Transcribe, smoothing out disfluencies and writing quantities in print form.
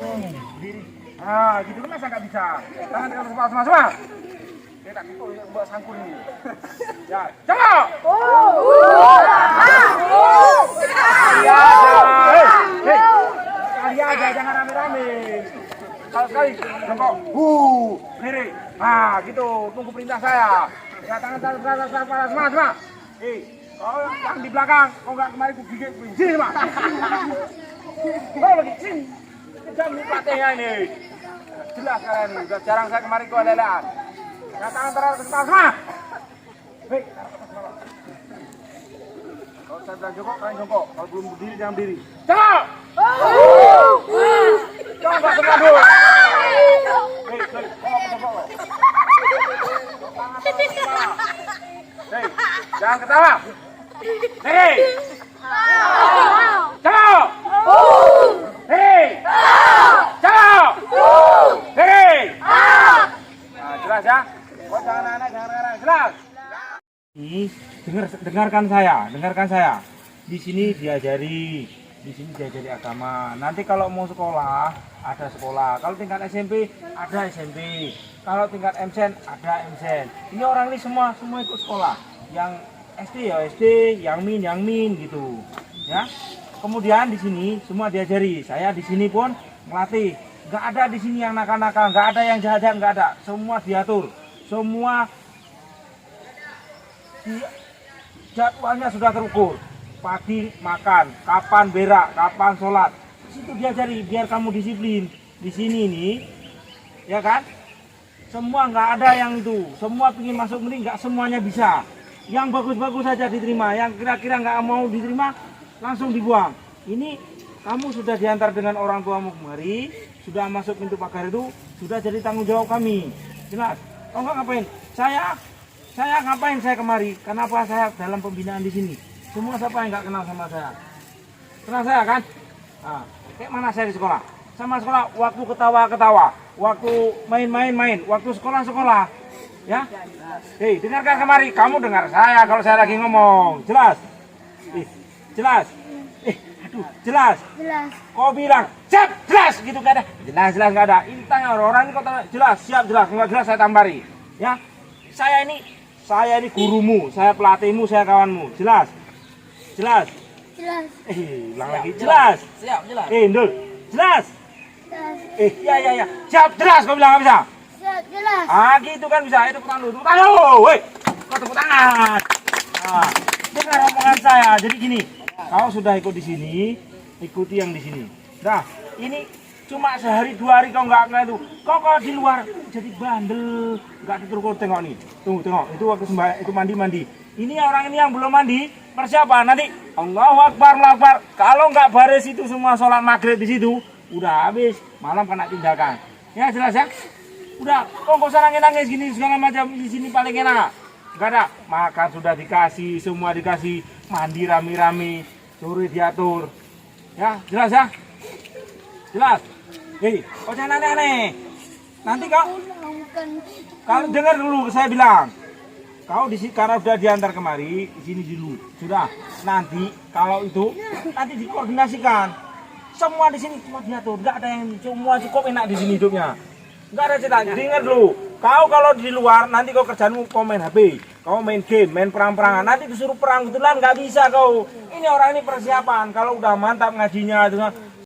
Berdiri. Ah, gitu kan masa nggak bisa. Tangan tekan semua. Dia tak kumpul buat sangkul ini. Ya, coba. Kali aja, jangan rame-rame. Kalau sekali, jongkok. Berdiri. Nah, gitu. Tunggu perintah saya. Ya, tangan semua. Kau yang di belakang, kau nggak kemari ku gigit sini semua. Kau lagi sini. Kejam nih pelatihnya ini. Jelas kalian ini, udah jarang saya kemari ku lelean. Ya, tangan terhadap ke kepala semua. Baik. Kalau saya bilang jongkok, kalian jongkok. Kalau belum berdiri, jangan berdiri. Jongkok! Jongkok semua dulu. Baik, jongkok. Tangan terhadap kepala. Baik, jangan ketawa. Hei! Jongkok! Hei! Jongkok! Hei! Nah, jelas ya? Kau jangan aneh, jelas. Dengarkan saya. Di sini diajari agama. Nanti kalau mau sekolah, ada sekolah. Kalau tingkat SMP, ada SMP. Kalau tingkat MSen, ada MSen. Ini orang ini semua ikut sekolah. Yang SD ya SD, yang min gitu. Ya. Kemudian di sini semua diajari. Saya di sini pun melatih. Nggak ada di sini yang nakal-nakal, nggak ada yang jahat-jahat, nggak ada. Semua diatur. Semua jadwalnya sudah terukur. Pagi makan, kapan berak, kapan sholat. Di situ diajari biar kamu disiplin. Di sini nih, ya kan? Semua nggak ada yang itu. Semua ingin masuk ini nggak semuanya bisa. Yang bagus-bagus saja diterima. Yang kira-kira nggak mau diterima langsung dibuang. Ini kamu sudah diantar dengan orang tuamu kemari, sudah masuk pintu pagar itu, sudah jadi tanggung jawab kami. Jelas? Oh nggak ngapain? Saya ngapain saya kemari? Kenapa saya dalam pembinaan di sini? Semua siapa yang nggak kenal sama saya? Kenal saya kan? Nah, kayak mana saya di sekolah? Sama sekolah, waktu ketawa-ketawa, waktu main-main, waktu sekolah-sekolah. Ya? Hei, dengarkan kemari. Kamu dengar saya kalau saya lagi ngomong. Jelas? Jelas? Jelas? Jelas. Kau bilang, siap, jelas gitu kan ada. Jelas nggak ada. Ini tanya orang ini kau tanya, jelas, siap, jelas, nggak jelas saya tambari. Ya? Saya ini gurumu, saya pelatihmu, saya kawanmu. Jelas? Jelas? Ulang lagi. Jelas? Siap, jelas. Ndul. Jelas? Jelas. Ya. Siap, jelas kau bilang nggak bisa? Siap, jelas. Ah, gitu kan bisa. Itu tepuk tangan dulu. Woi, kau tepuk tangan. Nah, dengar omongan saya. Jadi gini, kau sudah ikut di sini, ikuti yang di sini. Nah, ini cuma sehari 2 hari kau nggak itu. Kau kalau di luar jadi bandel, nggak diterukur. Tengok nih, tengok. Itu waktu itu mandi. Ini orang ini yang belum mandi, persiapan nanti. Allahu Akbar. Kalau nggak baris itu semua sholat maghrib di situ, udah habis. Malam kena tindakan. Ya jelas ya. Udah, kok nggak usah nangis gini segala macam di sini paling enak. Nggak ada. Makan sudah dikasih, semua dikasih. Mandi rame-rame, sore diatur. Ya jelas ya. Jelas. Hei, kok jangan aneh-aneh. Nanti kalau dengar dulu saya bilang. Kau di sini karena sudah diantar kemari, di sini dulu. Sudah. Nanti kalau itu nanti dikoordinasikan. Semua di sini cuma diatur, enggak ada yang semua cukup enak di sini hidupnya. Enggak ada cerita. Dengar dulu. Kau kalau di luar nanti kau kerjaanmu kau main HP, kau main game, main perang-perangan. Nanti disuruh perang betulan nggak bisa kau. Ini orang ini persiapan. Kalau udah mantap ngajinya itu